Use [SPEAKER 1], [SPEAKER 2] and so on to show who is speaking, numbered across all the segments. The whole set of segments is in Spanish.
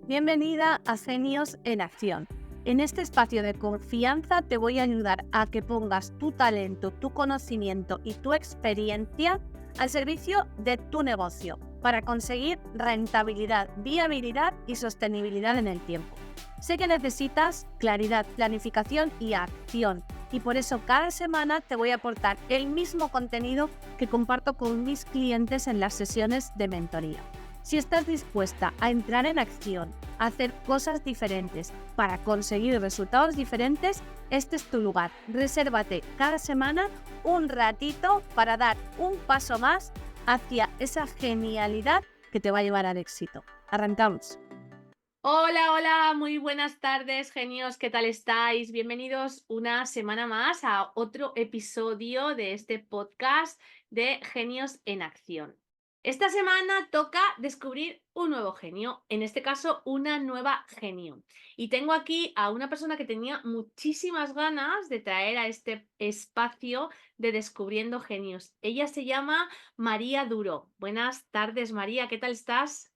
[SPEAKER 1] Bienvenida a Genios en Acción. En este espacio de confianza te voy a ayudar a que pongas tu talento, tu conocimiento y tu experiencia al servicio de tu negocio para conseguir rentabilidad, viabilidad y sostenibilidad en el tiempo. Sé que necesitas claridad, planificación y acción, y por eso cada semana te voy a aportar el mismo contenido que comparto con mis clientes en las sesiones de mentoría. Si estás dispuesta a entrar en acción, a hacer cosas diferentes para conseguir resultados diferentes, este es tu lugar. Resérvate cada semana un ratito para dar un paso más hacia esa genialidad que te va a llevar al éxito. Arrancamos. Hola, hola, muy buenas tardes, genios, ¿qué tal estáis? Bienvenidos una semana más a otro episodio de este podcast de Genios en Acción. Esta semana toca descubrir un nuevo genio, en este caso una nueva genio. Y tengo aquí a una persona que tenía muchísimas ganas de traer a este espacio de Descubriendo Genios. Ella se llama María Duro. Buenas tardes, María, ¿qué tal estás?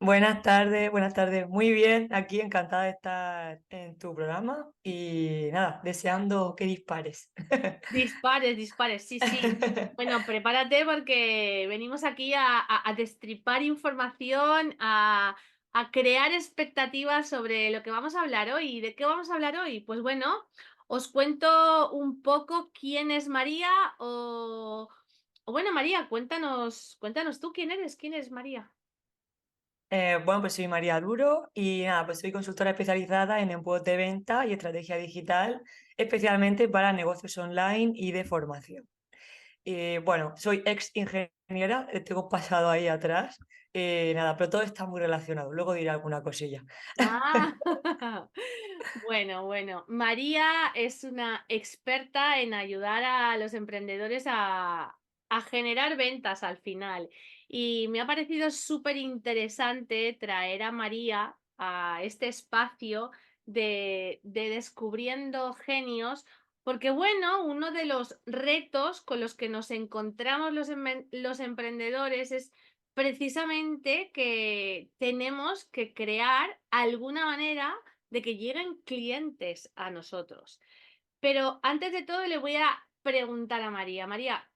[SPEAKER 2] Buenas tardes, muy bien, aquí encantada de estar en tu programa y nada, deseando que dispares.
[SPEAKER 1] Dispares, dispares, sí, sí. Bueno, prepárate porque venimos aquí a destripar información, a crear expectativas sobre lo que vamos a hablar hoy. ¿De qué vamos a hablar hoy? Pues bueno, os cuento un poco quién es María o bueno, María, cuéntanos tú quién es María.
[SPEAKER 2] Bueno, pues soy María Duro y nada, pues soy consultora especializada en embudos de venta y estrategia digital, especialmente para negocios online y de formación. Y bueno, soy ex ingeniera, tengo un pasado ahí atrás, nada, pero todo está muy relacionado, luego diré alguna cosilla.
[SPEAKER 1] Ah, bueno, bueno. María es una experta en ayudar a los emprendedores a generar ventas al final. Y me ha parecido súper interesante traer a María a este espacio de Descubriendo Genios, porque bueno, uno de los retos con los que nos encontramos los emprendedores es precisamente que tenemos que crear alguna manera de que lleguen clientes a nosotros. Pero antes de todo le voy a preguntar a María, María,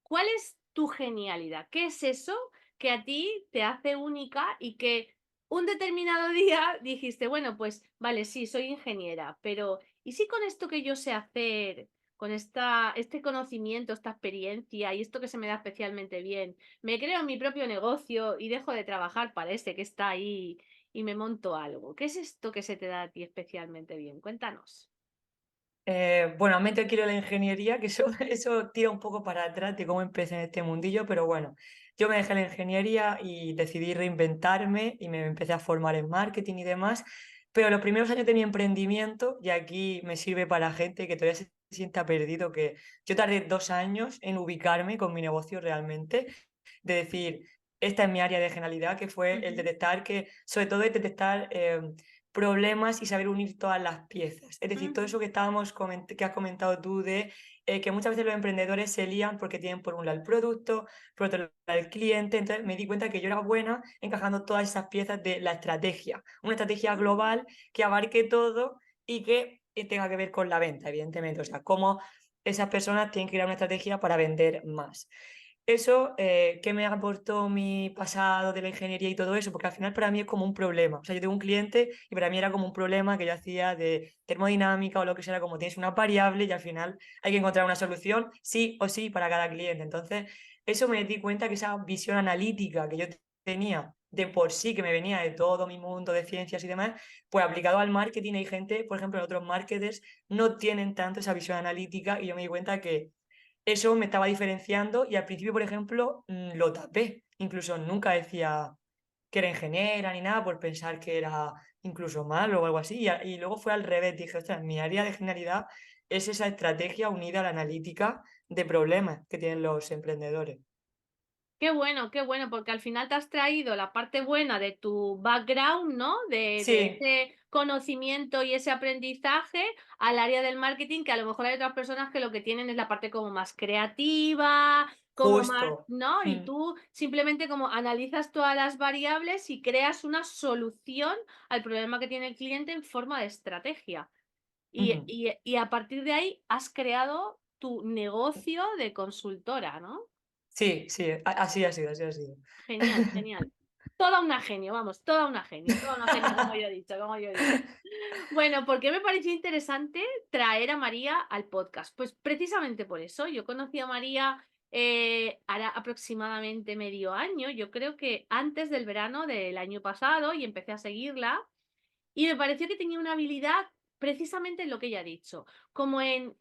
[SPEAKER 1] ¿cuál es tu genialidad? ¿Qué es eso que a ti te hace única y que un determinado día dijiste, bueno, pues vale, sí, soy ingeniera, pero ¿y si con esto que yo sé hacer, con este conocimiento, esta experiencia y esto que se me da especialmente bien, me creo mi propio negocio y dejo de trabajar para ese que está ahí y me monto algo? ¿Qué es esto que se te da a ti especialmente bien? Cuéntanos.
[SPEAKER 2] Bueno, a mí te quiero la ingeniería, que eso, eso tira un poco para atrás de cómo empecé en este mundillo, pero bueno, yo me dejé la ingeniería y decidí reinventarme y me empecé a formar en marketing y demás, pero los primeros años de mi emprendimiento, y aquí me sirve para gente que todavía se sienta perdido, que yo tardé 2 años en ubicarme con mi negocio realmente, de decir, esta es mi área de genialidad, que fue el
[SPEAKER 1] Ujú,
[SPEAKER 2] detectar que, sobre todo el detectar problemas y saber unir todas las piezas. Es decir, todo
[SPEAKER 1] ujú,
[SPEAKER 2] eso que que has comentado tú de que muchas veces los emprendedores se lían porque tienen por un lado el producto, por otro lado el cliente. Entonces me di cuenta que yo era buena encajando todas esas piezas de la estrategia, una estrategia global que abarque todo y que tenga que ver con la venta, evidentemente. O sea, cómo esas personas tienen que crear una estrategia para vender más. Eso, ¿qué me aportó mi pasado de la ingeniería y todo eso? Porque al final para mí es como un problema. O sea, yo tengo un cliente y para mí era como un problema que yo hacía de termodinámica o lo que sea, como tienes una variable y al final hay que encontrar una solución sí o sí para cada cliente. Entonces, eso me di cuenta que esa visión analítica que yo tenía de por sí, que me venía de todo mi mundo de ciencias y demás, pues aplicado al marketing hay gente, por ejemplo, en otros marketers no tienen tanto esa visión analítica y yo me di cuenta que eso me estaba diferenciando y al principio, por ejemplo, lo tapé. Incluso nunca decía que era ingeniera ni nada por pensar que era incluso malo o algo así. Y luego fue al revés. Dije, ostras, mi área de genialidad es esa estrategia unida a la analítica de problemas que tienen los emprendedores.
[SPEAKER 1] qué bueno, porque al final te has traído la parte buena de tu background, ¿no? De
[SPEAKER 2] Sí,
[SPEAKER 1] ese conocimiento y ese aprendizaje al área del marketing, que a lo mejor hay otras personas que lo que tienen es la parte como más creativa, como
[SPEAKER 2] justo.
[SPEAKER 1] ¿no? Y
[SPEAKER 2] Mm,
[SPEAKER 1] tú simplemente como analizas todas las variables y creas una solución al problema que tiene el cliente en forma de estrategia.
[SPEAKER 2] ujú.
[SPEAKER 1] Y a partir de ahí has creado tu negocio de consultora, ¿no?
[SPEAKER 2] Sí, sí, así ha sido, así ha sido.
[SPEAKER 1] Genial, genial. Toda una genio, vamos, toda una genio, como yo he dicho, como yo he dicho. Bueno, ¿por qué me pareció interesante traer a María al podcast? Pues precisamente por eso. Yo conocí a María hará aproximadamente medio año, yo creo que antes del verano del año pasado, y empecé a seguirla. Y me pareció que tenía una habilidad precisamente en lo que ella ha dicho, como en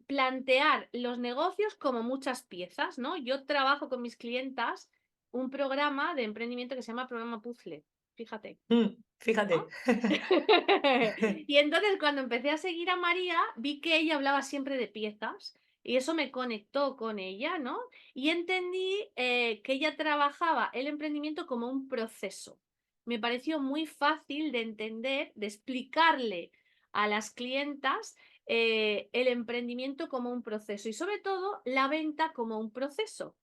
[SPEAKER 1] plantear los negocios como muchas piezas, ¿no? Yo trabajo con mis clientas un programa de emprendimiento que se llama Programa Puzzle, fíjate.
[SPEAKER 2] Fíjate.
[SPEAKER 1] ¿No? Y entonces cuando empecé a seguir a María, vi que ella hablaba siempre de piezas y eso me conectó con ella, ¿no? Y entendí que ella trabajaba el emprendimiento como un proceso. Me pareció muy fácil de entender, de explicarle a las clientas el emprendimiento como un proceso y sobre todo la venta como un proceso.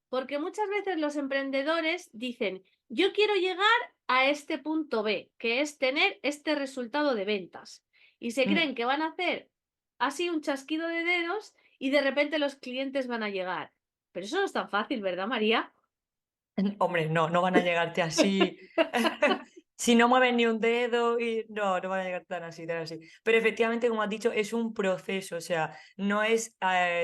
[SPEAKER 1] Porque muchas veces los emprendedores dicen, yo quiero llegar a este punto B, que es tener este resultado de ventas. Y se
[SPEAKER 2] Mm.
[SPEAKER 1] creen que van a hacer así un chasquido de dedos y de repente los clientes van a llegar. Pero eso no es tan fácil, ¿verdad, María?
[SPEAKER 2] Hombre, no, no van a llegarte así. Si no mueves ni un dedo y no, no van a llegar tan así, tan así. Pero efectivamente, como has dicho, es un proceso, o sea, no es,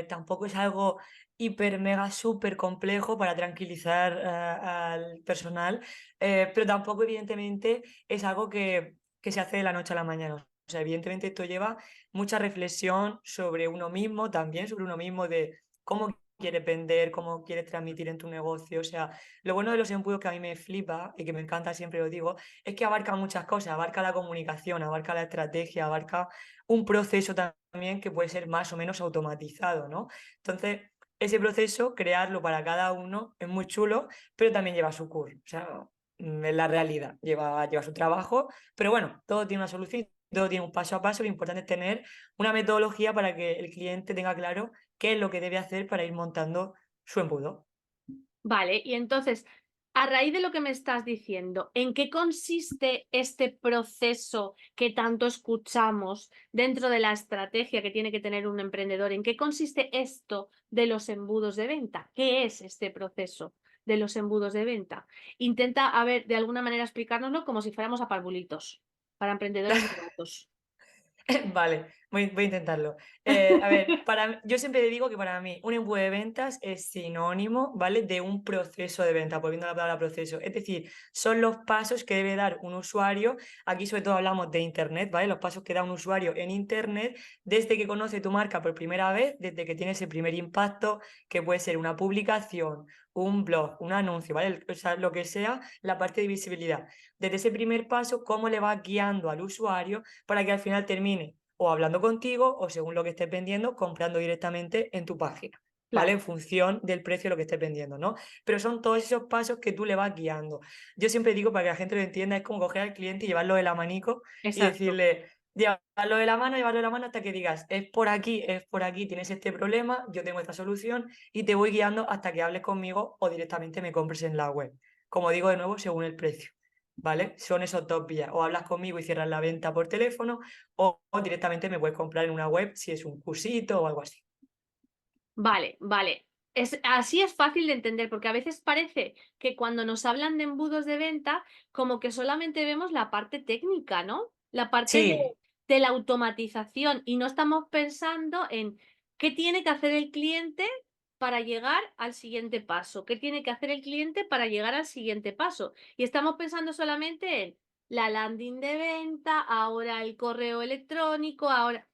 [SPEAKER 2] tampoco es algo hiper, mega, súper complejo para tranquilizar al personal, pero tampoco, evidentemente, es algo que se hace de la noche a la mañana. O sea, evidentemente esto lleva mucha reflexión sobre uno mismo, también sobre uno mismo de cómo quieres vender, cómo quieres transmitir en tu negocio, o sea, lo bueno de los embudos que a mí me flipa y que me encanta, siempre lo digo, es que abarca muchas cosas, abarca la comunicación, abarca la estrategia, abarca un proceso también que puede ser más o menos automatizado, ¿no? Entonces, ese proceso, crearlo para cada uno es muy chulo, pero también lleva su curro, o sea, es la realidad, lleva su trabajo, pero bueno, todo tiene una solución. Todo tiene un paso a paso, lo importante es tener una metodología para que el cliente tenga claro qué es lo que debe hacer para ir montando su embudo.
[SPEAKER 1] Vale, y entonces, a raíz de lo que me estás diciendo, ¿en qué consiste este proceso que tanto escuchamos dentro de la estrategia que tiene que tener un emprendedor? ¿En qué consiste esto de los embudos de venta? ¿Qué es este proceso de los embudos de venta? Intenta, a ver, de alguna manera explicárnoslo como si fuéramos a parvulitos, para emprendedores novatos.
[SPEAKER 2] Vale, voy a intentarlo. A ver, yo siempre digo que para mí un embudo de ventas es sinónimo, ¿vale? De un proceso de venta, volviendo a la palabra proceso. Es decir, son los pasos que debe dar un usuario. Aquí sobre todo hablamos de Internet, ¿vale? Los pasos que da un usuario en Internet desde que conoce tu marca por primera vez, desde que tiene ese primer impacto, que puede ser una publicación, un blog, un anuncio, ¿vale? O sea, lo que sea, la parte de visibilidad. Desde ese primer paso, cómo le va guiando al usuario para que al final termine o hablando contigo o según lo que estés vendiendo, comprando directamente en tu página, ¿vale?
[SPEAKER 1] Claro,
[SPEAKER 2] En función del precio de lo que estés vendiendo, ¿no? Pero son todos esos pasos que tú le vas guiando. Yo siempre digo, para que la gente lo entienda, es como coger al cliente y llevarlo de la manico y
[SPEAKER 1] exacto.
[SPEAKER 2] decirle, llevarlo de la mano hasta que digas, es por aquí, tienes este problema, yo tengo esta solución y te voy guiando hasta que hables conmigo o directamente me compres en la web. Como digo de nuevo, según el precio. ¿Vale? Son esos dos vías. O hablas conmigo y cierras la venta por teléfono, o directamente me puedes comprar en una web si es un cursito o algo así.
[SPEAKER 1] Vale, vale. Así es fácil de entender, porque a veces parece que cuando nos hablan de embudos de venta, como que solamente vemos la parte técnica, ¿no? La parte
[SPEAKER 2] Sí,
[SPEAKER 1] de la automatización y no estamos pensando en qué tiene que hacer el cliente para llegar al siguiente paso, qué tiene que hacer el cliente para llegar al siguiente paso. Y estamos pensando solamente en la landing de venta, ahora el correo electrónico, ahora...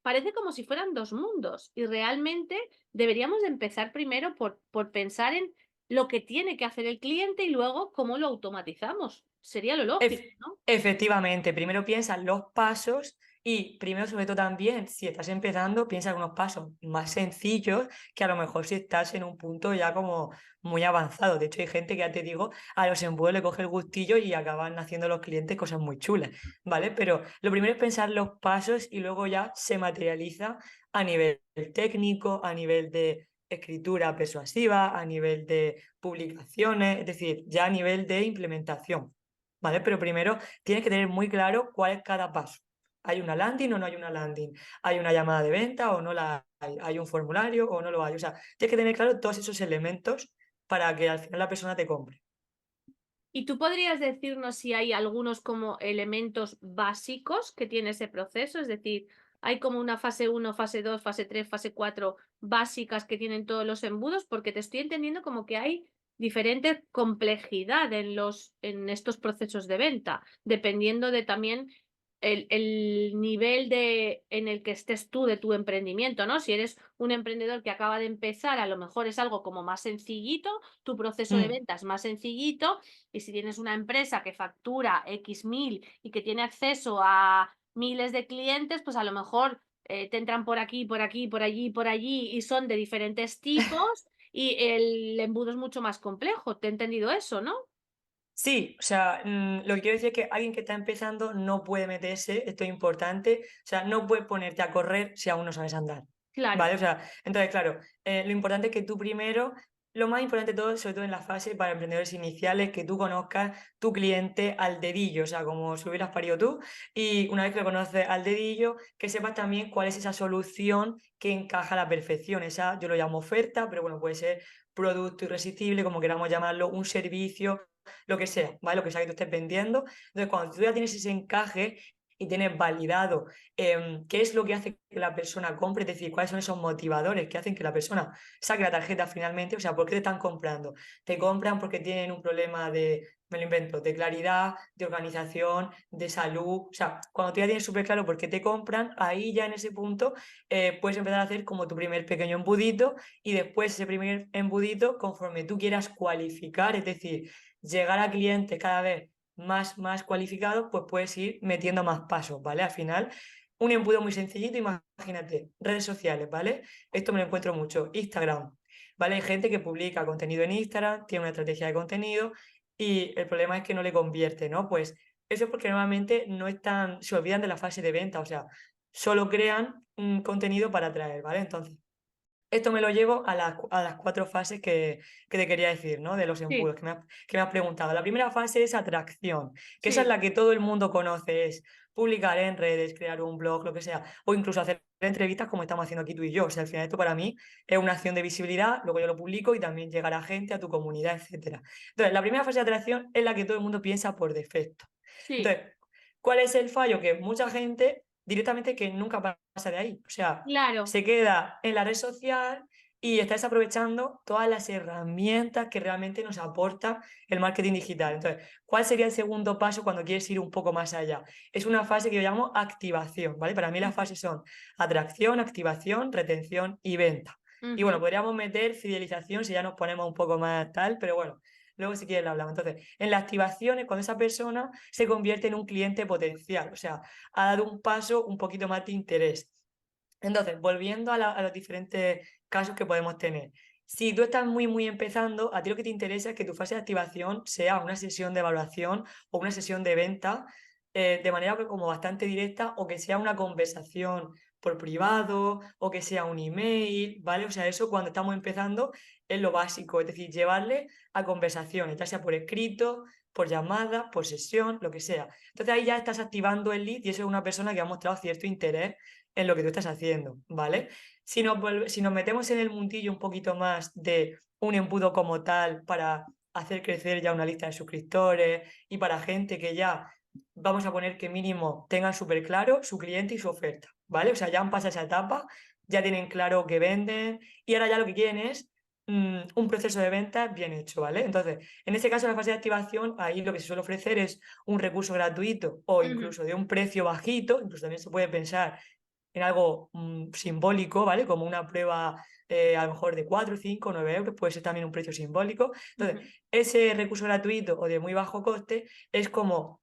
[SPEAKER 1] Parece como si fueran dos mundos y realmente deberíamos de empezar primero por pensar en lo que tiene que hacer el cliente y luego cómo lo automatizamos. Sería lo lógico,
[SPEAKER 2] Ef-
[SPEAKER 1] ¿no?
[SPEAKER 2] efectivamente, primero piensa en los pasos y primero, sobre todo también, si estás empezando, piensa en unos pasos más sencillos que a lo mejor si estás en un punto ya como muy avanzado. De hecho, hay gente que ya te digo, a los embudos le coge el gustillo y acaban haciendo los clientes cosas muy chulas, ¿vale? Pero lo primero es pensar los pasos y luego ya se materializa a nivel técnico, a nivel de escritura persuasiva, a nivel de publicaciones, es decir, ya a nivel de implementación, ¿vale? Pero primero tienes que tener muy claro cuál es cada paso. ¿Hay una landing o no hay una landing? ¿Hay una llamada de venta o no la hay? ¿Hay un formulario o no lo hay? O sea, tienes que tener claro todos esos elementos para que al final la persona te compre.
[SPEAKER 1] ¿Y tú podrías decirnos si hay algunos como elementos básicos que tiene ese proceso? Es decir, ¿hay como una fase uno, fase 2, fase 3, fase 4 básicas que tienen todos los embudos? Porque te estoy entendiendo como que hay diferente complejidad en estos procesos de venta, dependiendo de también el nivel en el que estés tú de tu emprendimiento, ¿no? Si eres un emprendedor que acaba de empezar, a lo mejor es algo como más sencillito, tu proceso de
[SPEAKER 2] Mm.
[SPEAKER 1] venta es más sencillito, y si tienes una empresa que factura X mil y que tiene acceso a miles de clientes, pues a lo mejor te entran por aquí, por aquí, por allí, por allí y son de diferentes tipos y el embudo es mucho más complejo. Te he entendido eso, ¿no?
[SPEAKER 2] Sí, o sea, lo que quiero decir es que alguien que está empezando no puede meterse, esto es importante, o sea, no puedes ponerte a correr si aún no sabes andar,
[SPEAKER 1] Claro,
[SPEAKER 2] ¿vale? O sea, entonces, claro, lo importante es que tú primero, lo más importante de todo, sobre todo en la fase para emprendedores iniciales, que tú conozcas tu cliente al dedillo, o sea, como si hubieras parido tú, y una vez que lo conoces al dedillo, que sepas también cuál es esa solución que encaja a la perfección, esa yo lo llamo oferta, pero bueno, puede ser producto irresistible, como queramos llamarlo, un servicio lo que sea, ¿vale? Lo que sea que tú estés vendiendo. Entonces, cuando tú ya tienes ese encaje y tienes validado qué es lo que hace que la persona compre, es decir, cuáles son esos motivadores que hacen que la persona saque la tarjeta finalmente, o sea, ¿por qué te están comprando? Te compran porque tienen un problema de, me lo invento, de claridad, de organización, de salud, o sea, cuando tú ya tienes súper claro por qué te compran, ahí ya en ese punto puedes empezar a hacer como tu primer pequeño embudito y después ese primer embudito, conforme tú quieras cualificar, es decir, llegar a clientes cada vez más cualificados, pues puedes ir metiendo más pasos, ¿vale? Al final, un embudo muy sencillito, imagínate, redes sociales, ¿vale? Esto me lo encuentro mucho, Instagram, ¿vale? Hay gente que publica contenido en Instagram, tiene una estrategia de contenido y el problema es que no le convierte, ¿no? Pues eso es porque normalmente no están, se olvidan de la fase de venta, o sea, solo crean un contenido para atraer, ¿vale? Entonces, esto me lo llevo a las 4 fases que te quería decir, ¿no? De los
[SPEAKER 1] sí,
[SPEAKER 2] embudos que me has preguntado. La primera fase es atracción, que esa es
[SPEAKER 1] sí,
[SPEAKER 2] la que todo el mundo conoce, es publicar en redes, crear un blog, lo que sea, o incluso hacer entrevistas como estamos haciendo aquí tú y yo. O sea, al final esto para mí es una acción de visibilidad, luego yo lo publico y también llegar a gente, a tu comunidad, etcétera. Entonces, la primera fase de atracción es la que todo el mundo piensa por defecto.
[SPEAKER 1] sí,
[SPEAKER 2] Entonces, ¿cuál es el fallo? Que mucha gente directamente que nunca pasa de ahí. O sea,
[SPEAKER 1] claro.
[SPEAKER 2] se queda en la red social y está desaprovechando todas las herramientas que realmente nos aporta el marketing digital. Entonces, ¿cuál sería el segundo paso cuando quieres ir un poco más allá? Es una fase que yo llamo activación, ¿vale? Para mí las
[SPEAKER 1] Ujú,
[SPEAKER 2] fases son atracción, activación, retención y venta. Y bueno,
[SPEAKER 1] ujú,
[SPEAKER 2] podríamos meter fidelización si ya nos ponemos un poco más tal, pero bueno, luego si quieres lo hablamos. Entonces, en la activación es cuando esa persona se convierte en un cliente potencial, o sea, ha dado un paso un poquito más de interés. Entonces, volviendo a los diferentes casos que podemos tener. Si tú estás muy empezando, a ti lo que te interesa es que tu fase de activación sea una sesión de evaluación o una sesión de venta de manera como bastante directa o que sea una conversación por privado o que sea un email, ¿vale? O sea, eso cuando estamos empezando es lo básico, es decir, llevarle a conversaciones, ya sea por escrito, por llamada, por sesión, lo que sea. Entonces ahí ya estás activando el lead y eso es una persona que ha mostrado cierto interés en lo que tú estás haciendo, ¿vale? Si nos metemos en el mundillo un poquito más de un embudo como tal para hacer crecer ya una lista de suscriptores y para gente que ya vamos a poner que mínimo tengan súper claro su cliente y su oferta, ¿vale? O sea, ya han pasado esa etapa, ya tienen claro qué venden y ahora ya lo que quieren es un proceso de venta bien hecho, ¿vale? Entonces, en este caso, en la fase de activación, ahí lo que se suele ofrecer es un recurso gratuito o
[SPEAKER 1] ujú,
[SPEAKER 2] incluso de un precio bajito, incluso también se puede pensar en algo simbólico, ¿vale? Como una prueba a lo mejor de 4 5 9 euros, puede ser también un precio simbólico. Entonces,
[SPEAKER 1] ujú.
[SPEAKER 2] ese recurso gratuito o de muy bajo coste es como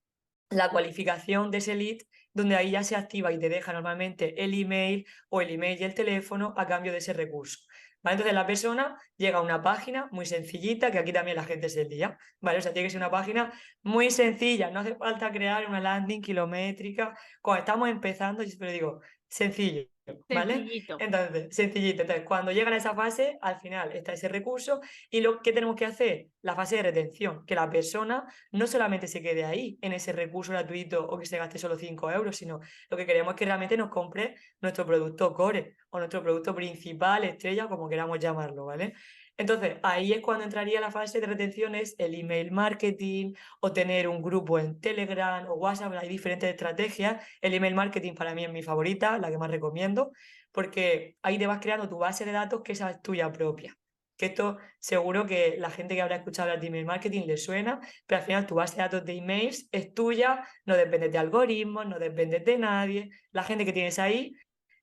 [SPEAKER 2] la cualificación de ese lead, donde ahí ya se activa y te deja normalmente el email o el email y el teléfono a cambio de ese recurso. ¿Vale? Entonces la persona llega a una página muy sencillita, que aquí también la gente se lía, ¿vale? O sea, tiene que ser una página muy sencilla, no hace falta crear una landing kilométrica. Cuando estamos empezando, yo siempre digo, sencillo. ¿vale?
[SPEAKER 3] Sencillito.
[SPEAKER 2] Entonces, sencillito. Entonces, cuando llegan a esa fase, al final está ese recurso y lo que tenemos que hacer, la fase de retención, que la persona no solamente se quede ahí, en ese recurso gratuito o que se gaste solo 5 euros, sino lo que queremos es que realmente nos compre nuestro producto core o nuestro producto principal, estrella, como queramos llamarlo, ¿vale? Entonces, ahí es cuando entraría la fase de retención, es el email marketing o tener un grupo en Telegram o WhatsApp, hay diferentes estrategias. El email marketing para mí es mi favorita, la que más recomiendo, porque ahí te vas creando tu base de datos que esa es tuya propia. Que esto seguro que la gente que habrá escuchado hablar de email marketing le suena, pero al final tu base de datos de emails es tuya, no depende de algoritmos, no depende de nadie. La gente que tienes ahí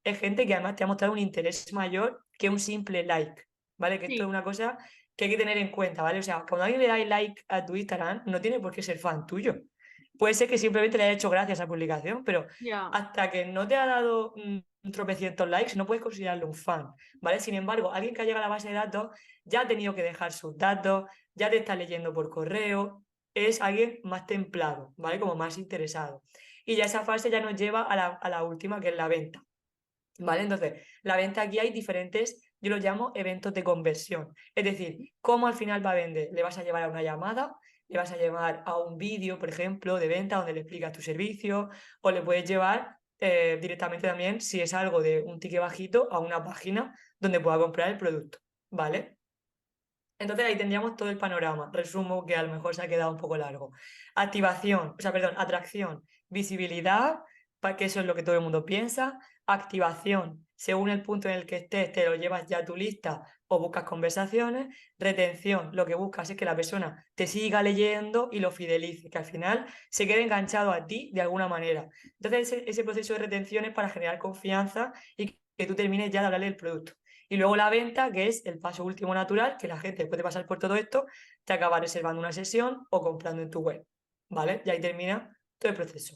[SPEAKER 2] es gente que además te ha mostrado un interés mayor que un simple like, ¿vale? Que esto es
[SPEAKER 3] Sí,
[SPEAKER 2] una cosa que hay que tener en cuenta, ¿vale? O sea, cuando alguien le da like a tu Instagram, no tiene por qué ser fan tuyo. Puede ser que simplemente le haya hecho gracia a esa publicación, pero
[SPEAKER 3] ya.
[SPEAKER 2] hasta que no te ha dado un tropecientos likes, no puedes considerarlo un fan, ¿vale? Sin embargo, alguien que ha llegado a la base de datos ya ha tenido que dejar sus datos, ya te está leyendo por correo, es alguien más templado, ¿vale? Como más interesado. Y ya esa fase ya nos lleva a la última, que es la venta. ¿Vale? Entonces, la venta aquí hay diferentes, yo los llamo eventos de conversión. Es decir, cómo al final va a vender. Le vas a llevar a una llamada, le vas a llevar a un vídeo, por ejemplo, de venta donde le explicas tu servicio, o le puedes llevar directamente también, si es algo de un ticket bajito, a una página donde pueda comprar el producto. ¿Vale? Entonces ahí tendríamos todo el panorama. Resumo que a lo mejor se ha quedado un poco largo. Activación, o sea, perdón, atracción, visibilidad, para que eso es lo que todo el mundo piensa. Activación, según el punto en el que estés, te lo llevas ya a tu lista o buscas conversaciones. Retención, lo que buscas es que la persona te siga leyendo y lo fidelice, que al final se quede enganchado a ti de alguna manera. Entonces ese proceso de retención es para generar confianza y que tú termines ya de hablarle del producto. Y luego la venta, que es el paso último natural, que la gente después de pasar por todo esto, te acaba reservando una sesión o comprando en tu web, ¿vale? Y ahí termina todo el proceso.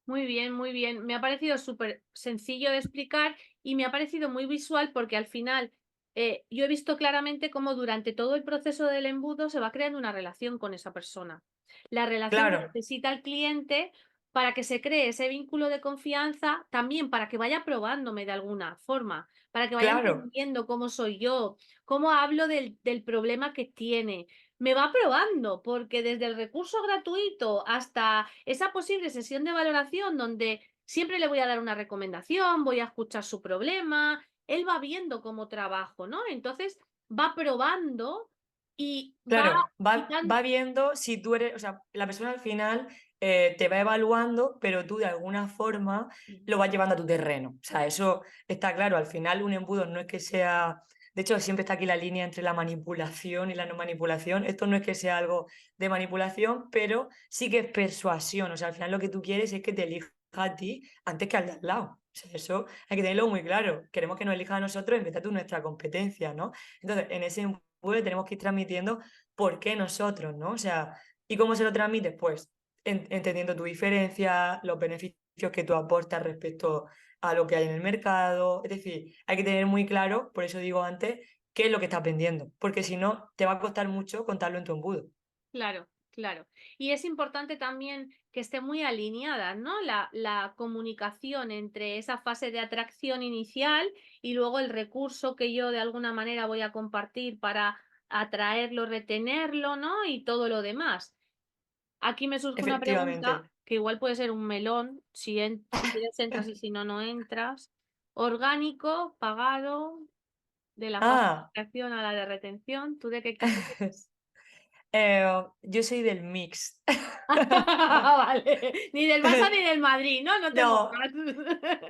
[SPEAKER 3] Muy bien, muy bien. Me ha parecido súper sencillo de explicar y me ha parecido muy visual porque al final yo he visto claramente cómo durante todo el proceso del embudo se va creando una relación con esa persona. La relación que
[SPEAKER 2] Claro,
[SPEAKER 3] necesita el cliente para que se cree ese vínculo de confianza, también para que vaya probándome de alguna forma, para que vaya
[SPEAKER 2] claro,
[SPEAKER 3] entendiendo cómo soy yo, cómo hablo del problema que tiene. Me va probando, porque desde el recurso gratuito hasta esa posible sesión de valoración donde siempre le voy a dar una recomendación, voy a escuchar su problema, él va viendo cómo trabajo, ¿no? Entonces va probando y va
[SPEAKER 2] claro. Va
[SPEAKER 3] quitando.
[SPEAKER 2] viendo si tú eres, o sea, la persona al final te va evaluando, pero tú de alguna forma lo vas llevando a tu terreno. O sea, eso está claro. Al final un embudo no es que sea... De hecho, siempre está aquí la línea entre la manipulación y la no manipulación. Esto no es que sea algo de manipulación, pero sí que es persuasión. O sea, al final lo que tú quieres es que te elija a ti antes que al de al lado. O sea, eso hay que tenerlo muy claro. Queremos que nos elija a nosotros en vez de tú nuestra competencia, ¿no? Entonces, en ese embudo tenemos que ir transmitiendo por qué nosotros, ¿no? O sea, ¿y cómo se lo transmites? Pues entendiendo tu diferencia, los beneficios que tú aportas respecto a lo que hay en el mercado. Es decir, hay que tener muy claro, por eso digo antes, qué es lo que estás vendiendo, porque si no, te va a costar mucho contarlo en tu embudo.
[SPEAKER 3] Claro, claro. Y es importante también que esté muy alineada, ¿no? La comunicación entre esa fase de atracción inicial y luego el recurso que yo de alguna manera voy a compartir para atraerlo, retenerlo, ¿no? Y todo lo demás. Aquí me surge una pregunta
[SPEAKER 2] Efectivamente.
[SPEAKER 3] que igual puede ser un melón, si quieres entras y si no, no entras. Orgánico, pagado, de la fase
[SPEAKER 2] Ah,
[SPEAKER 3] de atracción a la de retención, ¿tú de qué equipo eres?
[SPEAKER 2] yo soy del mix.
[SPEAKER 3] Vale, ni del Barça ni del Madrid, ¿no? No te
[SPEAKER 2] No,
[SPEAKER 3] mojas.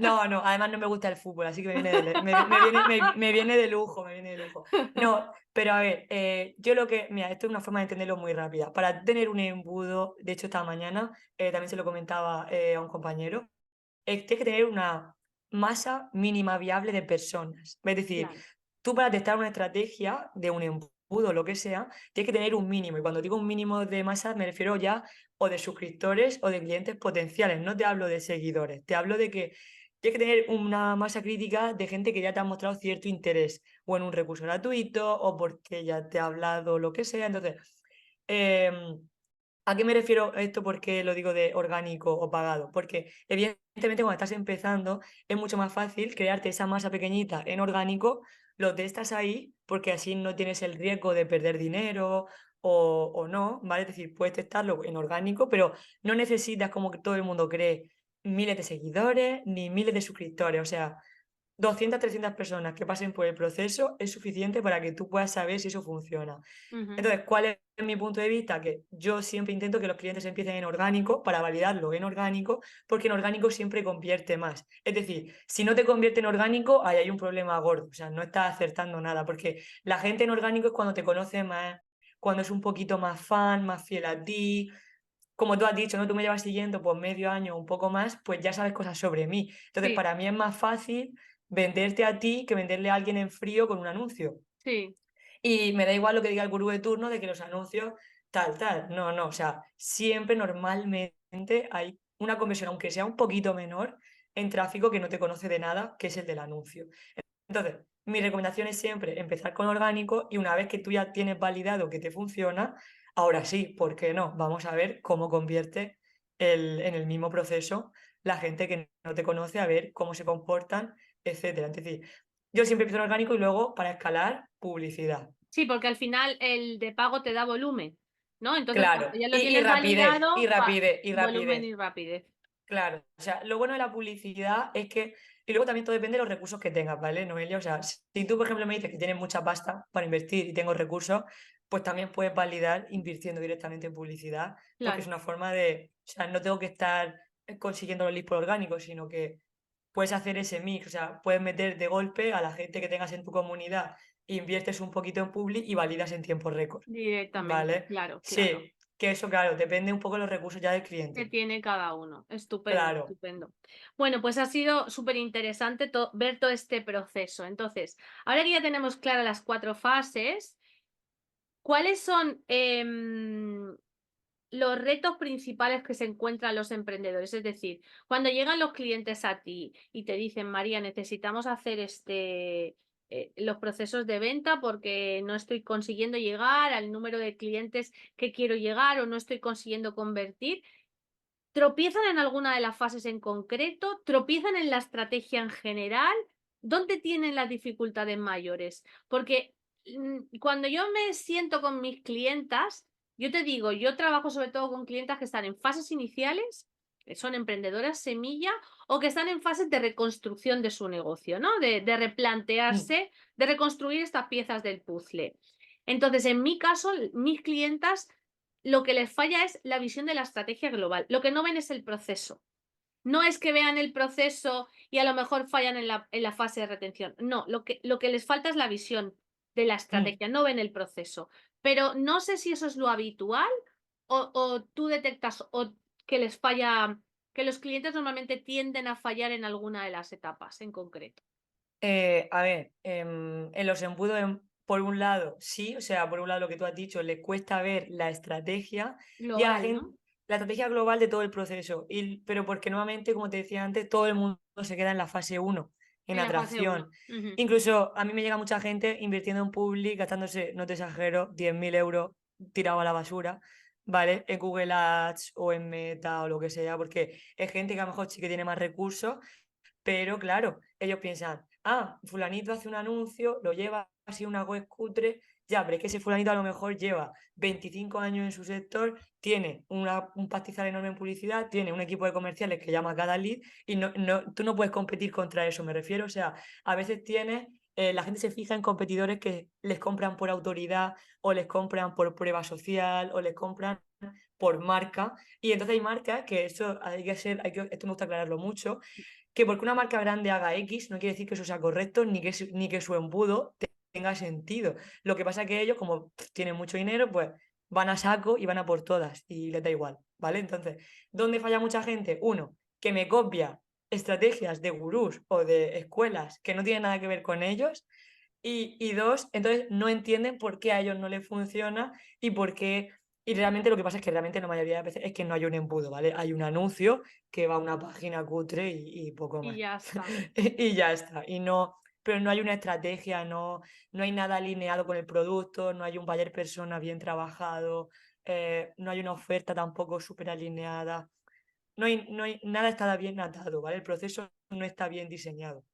[SPEAKER 2] no, además no me gusta el fútbol, así que me viene me viene, me viene de lujo, me viene de lujo. No, pero a ver, yo lo que, mira, esto es una forma de entenderlo muy rápida. Para tener un embudo, de hecho esta mañana también se lo comentaba a un compañero, tienes que tener una masa mínima viable de personas. Es decir,
[SPEAKER 3] Claro,
[SPEAKER 2] tú para testar una estrategia de un embudo o lo que sea, tienes que tener un mínimo. Y cuando digo un mínimo de masa, me refiero ya o de suscriptores o de clientes potenciales. No te hablo de seguidores, te hablo de que tienes que tener una masa crítica de gente que ya te ha mostrado cierto interés, o en un recurso gratuito, o porque ya te ha hablado lo que sea. Entonces, em, ¿A qué me refiero esto? ¿Por qué lo digo de orgánico o pagado? Porque evidentemente cuando estás empezando es mucho más fácil crearte esa masa pequeñita en orgánico, lo testas ahí porque así no tienes el riesgo de perder dinero o no, ¿vale? Es decir, puedes testarlo en orgánico, pero no necesitas, como que todo el mundo cree, miles de seguidores ni miles de suscriptores. O sea, 200, 300 personas que pasen por el proceso es suficiente para que tú puedas saber si eso funciona.
[SPEAKER 3] Ujú.
[SPEAKER 2] Entonces, ¿cuál es mi punto de vista? Que yo siempre intento que los clientes empiecen en orgánico para validarlo en orgánico, porque en orgánico siempre convierte más. Es decir, si no te convierte en orgánico, ahí hay un problema gordo. O sea, no estás acertando nada, porque la gente en orgánico es cuando te conoce más, cuando es un poquito más fan, más fiel a ti. Como tú has dicho, ¿no? Tú me llevas siguiendo por medio año o un poco más, pues ya sabes cosas sobre mí. Entonces,
[SPEAKER 3] Sí,
[SPEAKER 2] para mí es más fácil venderte a ti que venderle a alguien en frío con un anuncio.
[SPEAKER 3] sí.
[SPEAKER 2] Y me da igual lo que diga el gurú de turno de que los anuncios tal, tal. No, no, o sea, siempre normalmente hay una conversión, aunque sea un poquito menor, en tráfico que no te conoce de nada, que es el del anuncio. Entonces, mi recomendación es siempre empezar con orgánico y una vez que tú ya tienes validado que te funciona, ahora sí, ¿por qué no? Vamos a ver cómo convierte en el mismo proceso la gente que no te conoce, a ver cómo se comportan, etcétera. Es decir, yo siempre empiezo en orgánico y luego para escalar, publicidad.
[SPEAKER 3] Sí, porque al final el de pago te da volumen, ¿no? Entonces, cuando
[SPEAKER 2] Claro,
[SPEAKER 3] ya lo
[SPEAKER 2] y
[SPEAKER 3] tienes
[SPEAKER 2] rapidez, y
[SPEAKER 3] validado,
[SPEAKER 2] rapidez, y
[SPEAKER 3] volumen
[SPEAKER 2] rapidez.
[SPEAKER 3] y rapidez.
[SPEAKER 2] Claro, o sea, lo bueno de la publicidad es que, y luego también todo depende de los recursos que tengas, ¿vale, Noelia? O sea, si tú, por ejemplo, me dices que tienes mucha pasta para invertir y tengo recursos, pues también puedes validar invirtiendo directamente en publicidad, porque es
[SPEAKER 3] Claro,
[SPEAKER 2] una forma de, o sea, no tengo que estar consiguiendo los leads por orgánicos, sino que puedes hacer ese mix, o sea, puedes meter de golpe a la gente que tengas en tu comunidad, inviertes un poquito en publi y validas en tiempo récord,
[SPEAKER 3] directamente,
[SPEAKER 2] ¿vale?
[SPEAKER 3] claro, claro.
[SPEAKER 2] Sí, que eso, claro, depende un poco de los recursos ya del
[SPEAKER 3] Que
[SPEAKER 2] cliente.
[SPEAKER 3] tiene cada uno. Estupendo,
[SPEAKER 2] Claro.
[SPEAKER 3] estupendo. Bueno, pues ha sido súper interesante ver todo este proceso. Entonces, ahora que ya tenemos claras las 4 fases, ¿cuáles son los retos principales que se encuentran los emprendedores? Es decir, cuando llegan los clientes a ti y te dicen, María, necesitamos hacer los procesos de venta porque no estoy consiguiendo llegar al número de clientes que quiero llegar o no estoy consiguiendo convertir. ¿Tropiezan en alguna de las fases en concreto? ¿Tropiezan en la estrategia en general? ¿Dónde tienen las dificultades mayores? Porque cuando yo me siento con mis clientas, yo te digo, yo trabajo sobre todo con clientas que están en fases iniciales, que son emprendedoras semilla, o que están en fases de reconstrucción de su negocio, ¿no? De
[SPEAKER 2] Mm.
[SPEAKER 3] replantearse, de reconstruir estas piezas del puzzle. Entonces, en mi caso, mis clientas lo que les falla es la visión de la estrategia global. Lo que no ven es el proceso. No es que vean el proceso y a lo mejor fallan en la fase de retención. No, lo que les falta es la visión de la
[SPEAKER 2] Mm.
[SPEAKER 3] estrategia, no ven el proceso. Pero no sé si eso es lo habitual o tú detectas que les falla, que los clientes normalmente tienden a fallar en alguna de las etapas en concreto.
[SPEAKER 2] A ver, en los embudos, por un lado, sí, o sea, por un lado lo que tú has dicho, le cuesta ver la estrategia y a la
[SPEAKER 3] Global,
[SPEAKER 2] gente,
[SPEAKER 3] ¿no?
[SPEAKER 2] la estrategia global de todo el proceso, pero porque nuevamente, como te decía antes, todo el mundo se queda en la fase uno en
[SPEAKER 3] En la fase
[SPEAKER 2] atracción.
[SPEAKER 3] 1. Ujú.
[SPEAKER 2] Incluso a mí me llega mucha gente invirtiendo en Public, gastándose, no te exagero, 10.000 euros tirado a la basura, ¿vale? En Google Ads o en Meta o lo que sea, porque es gente que a lo mejor sí que tiene más recursos, pero claro, ellos piensan, ah, fulanito hace un anuncio, lo lleva así una web cutre, ya, pero es que ese fulanito a lo mejor lleva 25 años en su sector, tiene un pastizal enorme en publicidad, tiene un equipo de comerciales que llama cada lead y tú no puedes competir contra eso, me refiero. O sea, a veces la gente se fija en competidores que les compran por autoridad o les compran por prueba social o les compran por marca y entonces hay marcas que eso esto me gusta aclararlo mucho, que porque una marca grande haga X no quiere decir que eso sea correcto ni que su embudo tenga sentido. Lo que pasa es que ellos, como tienen mucho dinero, pues van a saco y van a por todas y les da igual, ¿vale? Entonces, ¿dónde falla mucha gente? Uno, que me copia estrategias de gurús o de escuelas que no tienen nada que ver con ellos. Y dos, entonces no entienden por qué a ellos no les funciona y por qué. Y realmente lo que pasa es que realmente la mayoría de veces es que no hay un embudo, ¿vale? Hay un anuncio que va a una página cutre y poco
[SPEAKER 3] Y
[SPEAKER 2] más.
[SPEAKER 3] ya está.
[SPEAKER 2] Y ya está. Pero no hay una estrategia, no hay nada alineado con el producto, no hay un buyer persona bien trabajado. no hay una oferta tampoco súper alineada, nada está bien atado, ¿vale? El proceso no está bien diseñado.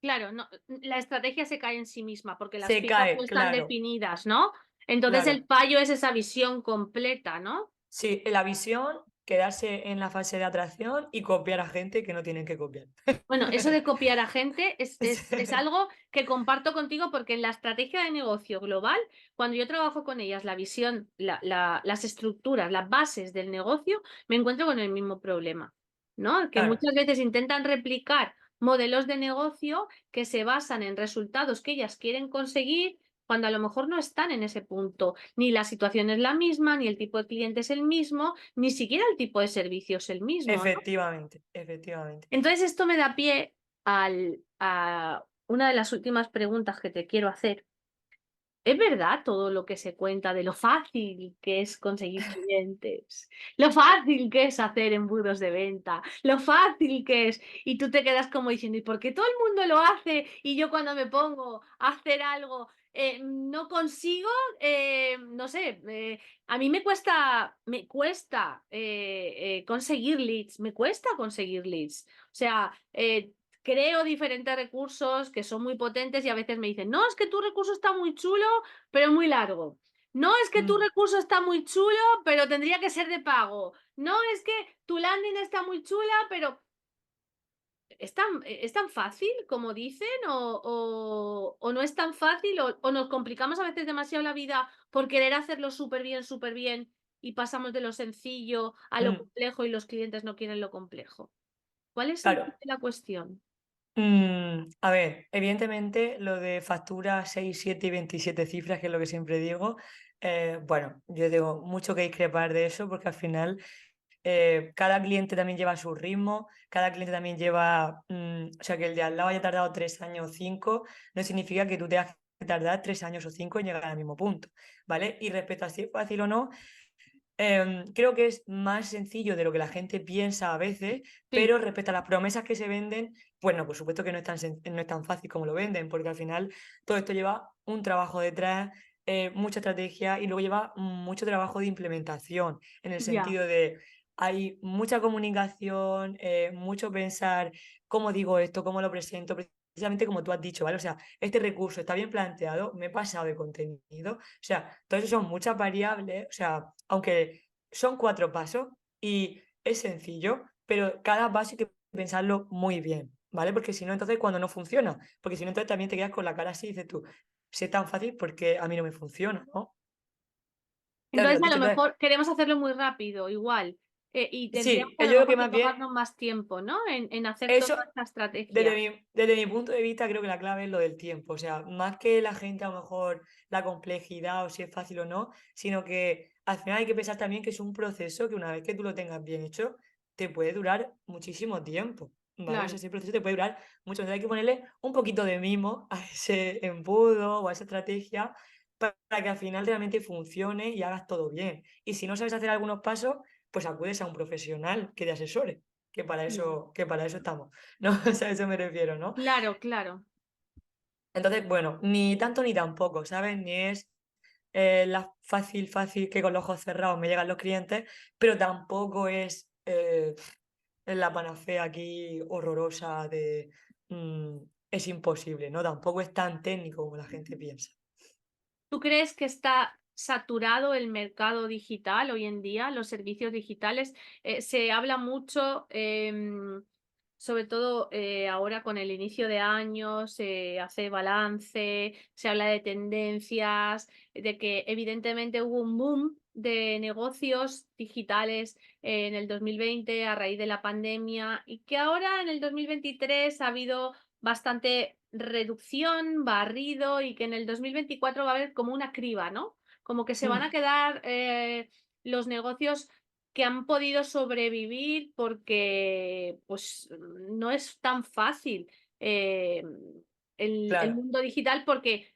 [SPEAKER 3] Claro, no, la estrategia se cae en sí misma porque las
[SPEAKER 2] Se
[SPEAKER 3] piezas
[SPEAKER 2] cae,
[SPEAKER 3] no están
[SPEAKER 2] claro,
[SPEAKER 3] definidas, ¿no? Entonces el
[SPEAKER 2] claro.
[SPEAKER 3] fallo es esa visión completa, ¿no?
[SPEAKER 2] Sí, en la visión, quedarse en la fase de atracción y copiar a gente que no tienen que copiar.
[SPEAKER 3] Bueno, eso de copiar a gente es algo que comparto contigo porque en la estrategia de negocio global, cuando yo trabajo con ellas, la visión, las estructuras, las bases del negocio, me encuentro con el mismo problema, ¿no? Que
[SPEAKER 2] Claro,
[SPEAKER 3] muchas veces intentan replicar modelos de negocio que se basan en resultados que ellas quieren conseguir cuando a lo mejor no están en ese punto. Ni la situación es la misma, ni el tipo de cliente es el mismo, ni siquiera el tipo de servicio es el mismo, ¿no?
[SPEAKER 2] efectivamente, efectivamente.
[SPEAKER 3] Entonces, esto me da pie a una de las últimas preguntas que te quiero hacer. ¿Es verdad todo lo que se cuenta de lo fácil que es conseguir clientes? Lo fácil que es hacer embudos de venta, lo fácil que es. Y tú te quedas como diciendo, ¿y por qué todo el mundo lo hace y yo cuando me pongo a hacer algo no consigo? No sé, a mí me cuesta conseguir leads, me cuesta conseguir leads. O sea, creo diferentes recursos que son muy potentes y a veces me dicen, no, es que tu recurso está muy chulo, pero muy largo. No, es que tu
[SPEAKER 2] Mm,
[SPEAKER 3] recurso está muy chulo, pero tendría que ser de pago. No, es que tu landing está muy chula, pero ¿es tan fácil como dicen o no es tan fácil o nos complicamos a veces demasiado la vida por querer hacerlo súper bien y pasamos de lo sencillo a lo
[SPEAKER 2] mm,
[SPEAKER 3] complejo y los clientes no quieren lo complejo? ¿Cuál es el
[SPEAKER 2] claro.
[SPEAKER 3] quid de la cuestión?
[SPEAKER 2] A ver, evidentemente lo de factura 6, 7 y 27 cifras, que es lo que siempre digo, bueno, yo tengo mucho que discrepar de eso porque al final cada cliente también lleva su ritmo, cada cliente también lleva, o sea, que el de al lado haya tardado 3 años o 5, no significa que tú tengas que tardar 3 años o 5 en llegar al mismo punto, ¿vale? Y respecto a si es fácil o no, creo que es más sencillo de lo que la gente piensa a veces,
[SPEAKER 3] Sí,
[SPEAKER 2] pero respecto a las promesas que se venden, bueno, por supuesto que no es tan fácil como lo venden, porque al final todo esto lleva un trabajo detrás, mucha estrategia y luego lleva mucho trabajo de implementación, en el
[SPEAKER 3] ya,
[SPEAKER 2] sentido de hay mucha comunicación, mucho pensar cómo digo esto, cómo lo presento, precisamente como tú has dicho, ¿vale? O sea, este recurso está bien planteado, me he pasado de contenido, o sea, todo eso son muchas variables, o sea, aunque son 4 pasos y es sencillo, pero cada paso hay que pensarlo muy bien, ¿vale? Porque si no, entonces cuando no funciona, porque si no, entonces también te quedas con la cara así y dices tú, si es tan fácil, porque a mí no me funciona, ¿no? Ya me lo
[SPEAKER 3] entonces
[SPEAKER 2] has
[SPEAKER 3] a lo
[SPEAKER 2] dicho, entonces,
[SPEAKER 3] mejor queremos hacerlo muy rápido, igual, y tendríamos
[SPEAKER 2] sí,
[SPEAKER 3] a
[SPEAKER 2] yo
[SPEAKER 3] lo
[SPEAKER 2] creo que
[SPEAKER 3] mejor que
[SPEAKER 2] más bien
[SPEAKER 3] tomarnos más tiempo, ¿no? En hacer toda
[SPEAKER 2] eso,
[SPEAKER 3] esta
[SPEAKER 2] desde
[SPEAKER 3] estrategia.
[SPEAKER 2] mi punto de vista, creo que la clave es lo del tiempo. O sea, más que la gente a lo mejor la complejidad o si es fácil o no, sino que al final hay que pensar también que es un proceso que una vez que tú lo tengas bien hecho, te puede durar muchísimo tiempo. ¿Vale? O sea,
[SPEAKER 3] Claro.
[SPEAKER 2] ese proceso te puede durar mucho. Entonces hay que ponerle un poquito de mimo a ese embudo o a esa estrategia para que al final realmente funcione y hagas todo bien. Y si no sabes hacer algunos pasos, pues acudes a un profesional que te asesore,
[SPEAKER 3] Mm.
[SPEAKER 2] que para eso estamos. ¿No? O sea, a eso me refiero, ¿no?
[SPEAKER 3] Claro, claro.
[SPEAKER 2] Entonces, bueno, ni tanto ni tampoco, ¿sabes? Ni es la fácil que con los ojos cerrados me llegan los clientes, pero tampoco es la panacea aquí horrorosa de es imposible, ¿no? Tampoco es tan técnico como la gente piensa.
[SPEAKER 3] ¿Tú crees que está saturado el mercado digital hoy en día, los servicios digitales? Se habla mucho, sobre todo ahora con el inicio de año, se hace balance, se habla de tendencias, de que evidentemente hubo un boom de negocios digitales en el 2020 a raíz de la pandemia y que ahora en el 2023 ha habido bastante reducción, barrido y que en el 2024 va a haber como una criba, ¿no? Como que se van a
[SPEAKER 2] Mm,
[SPEAKER 3] quedar los negocios que han podido sobrevivir porque pues no es tan fácil eh, el
[SPEAKER 2] claro,
[SPEAKER 3] mundo digital porque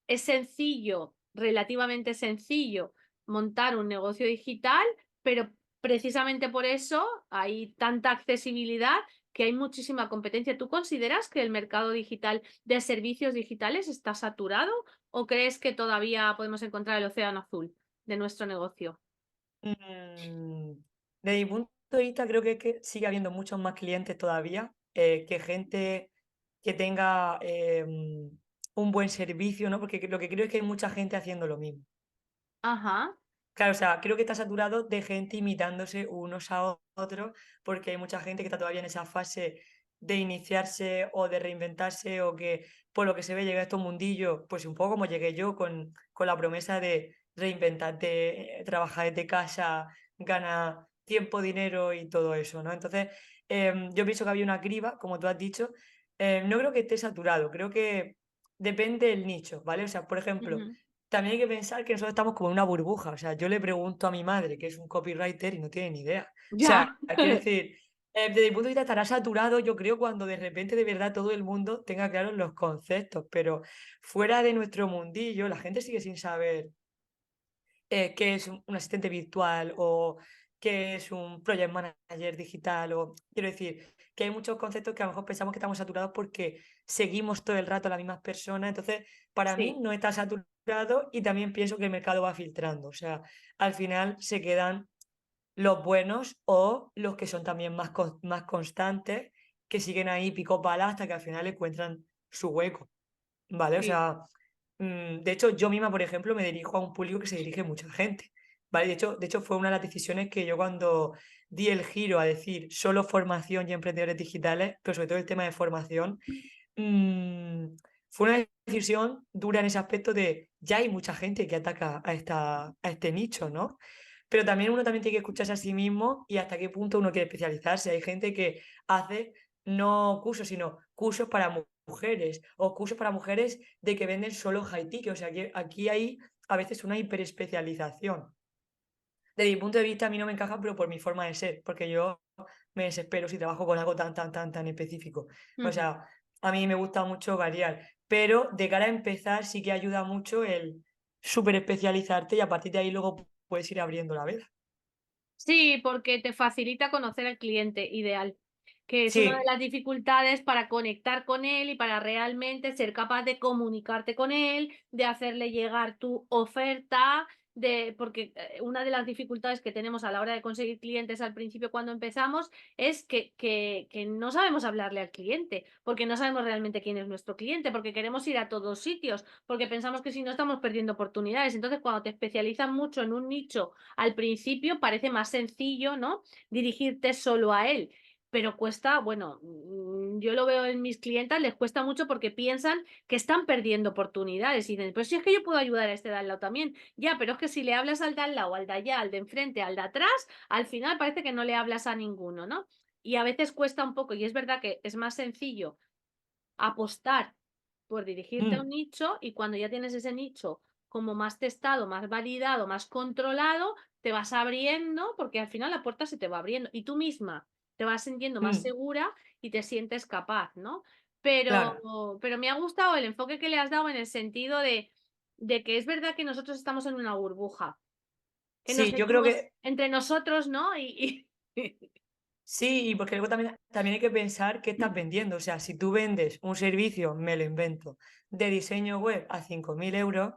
[SPEAKER 3] es sencillo, relativamente sencillo montar un negocio digital, pero precisamente por eso hay tanta accesibilidad que hay muchísima competencia. ¿Tú consideras que el mercado digital de servicios digitales está saturado o crees que todavía podemos encontrar el océano azul de nuestro negocio?
[SPEAKER 2] Mm, Desde mi punto de vista, creo que es que sigue habiendo muchos más clientes todavía, que gente que tenga un buen servicio, ¿no? Porque lo que creo es que hay mucha gente haciendo lo mismo.
[SPEAKER 3] Ajá,
[SPEAKER 2] Claro, o sea, creo que está saturado de gente imitándose unos a otros, porque hay mucha gente que está todavía en esa fase de iniciarse o de reinventarse, o que por lo que se ve llega a estos mundillos, pues un poco como llegué yo, con la promesa de reinventarte, trabajar desde casa, gana tiempo, dinero y todo eso, ¿no? Entonces, yo pienso que había una criba, como tú has dicho. No creo que esté saturado, creo que depende del nicho, ¿vale? O sea, por ejemplo,
[SPEAKER 3] ujú.
[SPEAKER 2] también hay que pensar que nosotros estamos como en una burbuja. O sea, yo le pregunto a mi madre, que es un copywriter, y no tiene ni idea. O
[SPEAKER 3] Ya.
[SPEAKER 2] sea, quiero decir, desde mi punto de vista estará saturado, yo creo, cuando de repente de verdad todo el mundo tenga claros los conceptos, pero fuera de nuestro mundillo, la gente sigue sin saber qué es un asistente virtual, o qué es un project manager digital, o quiero decir que hay muchos conceptos que a lo mejor pensamos que estamos saturados porque seguimos todo el rato a las mismas personas. Entonces, para mí
[SPEAKER 3] Sí,
[SPEAKER 2] no está saturado, y también pienso que el mercado va filtrando. O sea, al final se quedan los buenos, o los que son también más constantes, que siguen ahí pico pala hasta que al final encuentran su hueco, ¿vale? O
[SPEAKER 3] sí.
[SPEAKER 2] sea, de hecho, yo misma, por ejemplo, me dirijo a un público que se dirige mucha gente, ¿vale? De hecho, fue una de las decisiones que yo, cuando di el giro a decir solo formación y emprendedores digitales, pero sobre todo el tema de formación, mm, fue una decisión dura en ese aspecto de ya hay mucha gente que ataca a este nicho, ¿no? Pero también uno también tiene que escucharse a sí mismo y hasta qué punto uno quiere especializarse. Hay gente que hace no cursos, sino cursos para mujeres, o cursos para mujeres de que venden solo high ticket. O sea, que aquí hay a veces una hiperespecialización. Desde mi punto de vista, a mí no me encaja, pero por mi forma de ser, porque yo me desespero si trabajo con algo tan específico. O
[SPEAKER 3] Ujú.
[SPEAKER 2] sea, a mí me gusta mucho variar, pero de cara a empezar sí que ayuda mucho el súper especializarte, y a partir de ahí luego puedes ir abriendo la veda.
[SPEAKER 3] Sí, porque te facilita conocer al cliente ideal, que es una de
[SPEAKER 2] Sí,
[SPEAKER 3] las dificultades para conectar con él y para realmente ser capaz de comunicarte con él, de hacerle llegar tu oferta, porque una de las dificultades que tenemos a la hora de conseguir clientes al principio cuando empezamos es que no sabemos hablarle al cliente, porque no sabemos realmente quién es nuestro cliente, porque queremos ir a todos sitios, porque pensamos que si no estamos perdiendo oportunidades. Entonces, cuando te especializas mucho en un nicho al principio parece más sencillo, ¿no? Dirigirte solo a él, pero cuesta, bueno, yo lo veo en mis clientas, les cuesta mucho porque piensan que están perdiendo oportunidades y dicen, pues si es que yo puedo ayudar a este de al lado también, ya, pero es que si le hablas al de al lado, al de allá, al de enfrente, al de atrás, al final parece que no le hablas a ninguno, ¿no? Y a veces cuesta un poco, y es verdad que es más sencillo apostar por dirigirte a un
[SPEAKER 2] mm,
[SPEAKER 3] nicho, y cuando ya tienes ese nicho como más testado, más validado, más controlado, te vas abriendo porque al final la puerta se te va abriendo y tú misma te vas sintiendo más
[SPEAKER 2] mm,
[SPEAKER 3] segura y te sientes capaz, ¿no?
[SPEAKER 2] claro.
[SPEAKER 3] Pero me ha gustado el enfoque que le has dado en el sentido de que es verdad que nosotros estamos en una burbuja, que nos
[SPEAKER 2] Sí, yo creo
[SPEAKER 3] sentimos
[SPEAKER 2] que
[SPEAKER 3] entre nosotros, ¿no?
[SPEAKER 2] sí, y porque luego también hay que pensar qué estás vendiendo. O sea, si tú vendes un servicio, me lo invento, de diseño web a 5.000 euros,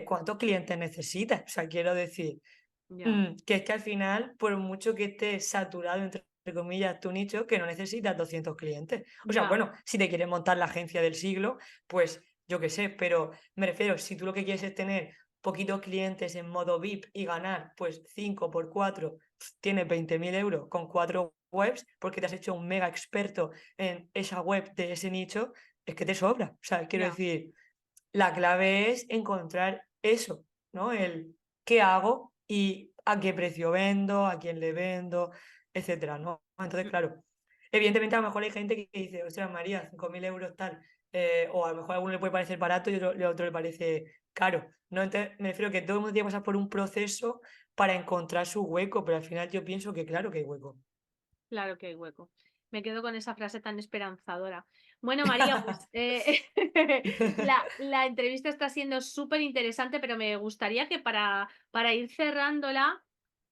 [SPEAKER 2] ¿cuántos clientes necesitas? O sea, quiero decir,
[SPEAKER 3] Ya,
[SPEAKER 2] que es que al final, por mucho que esté saturado, entre comillas, tu nicho, que no necesitas 200 clientes. O sea,
[SPEAKER 3] ya,
[SPEAKER 2] bueno, si te quieres montar la agencia del siglo, pues yo qué sé, pero me refiero, si tú lo que quieres es tener poquitos clientes en modo VIP y ganar pues 5 por 4, tienes 20.000 euros con 4 webs, porque te has hecho un mega experto en esa web de ese nicho, es que te sobra. O sea, quiero
[SPEAKER 3] ya.
[SPEAKER 2] decir, la clave es encontrar eso, ¿no? El qué hago y a qué precio vendo, a quién le vendo, etcétera, ¿no? Entonces, claro, evidentemente a lo mejor hay gente que dice, ostras, María, 5.000 euros tal, o a lo mejor a alguno le puede parecer barato y a otro le parece caro, ¿no? Entonces, me refiero que todo el mundo tiene que pasar por un proceso para encontrar su hueco, pero al final yo pienso que claro que hay hueco.
[SPEAKER 3] Claro que hay hueco. Me quedo con esa frase tan esperanzadora. Bueno, María, pues la entrevista está siendo súper interesante, pero me gustaría que para ir cerrándola,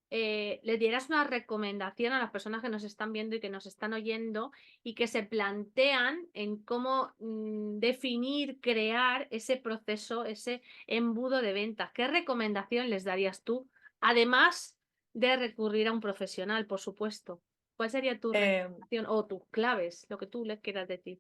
[SPEAKER 3] le dieras una recomendación a las personas que nos están viendo y que nos están oyendo y que se plantean en cómo definir, crear ese proceso, ese embudo de ventas. ¿Qué recomendación les darías tú Además de recurrir a un profesional, por supuesto. ¿Cuál sería tu
[SPEAKER 2] Eh,
[SPEAKER 3] recomendación o tus claves, lo que tú le quieras decir?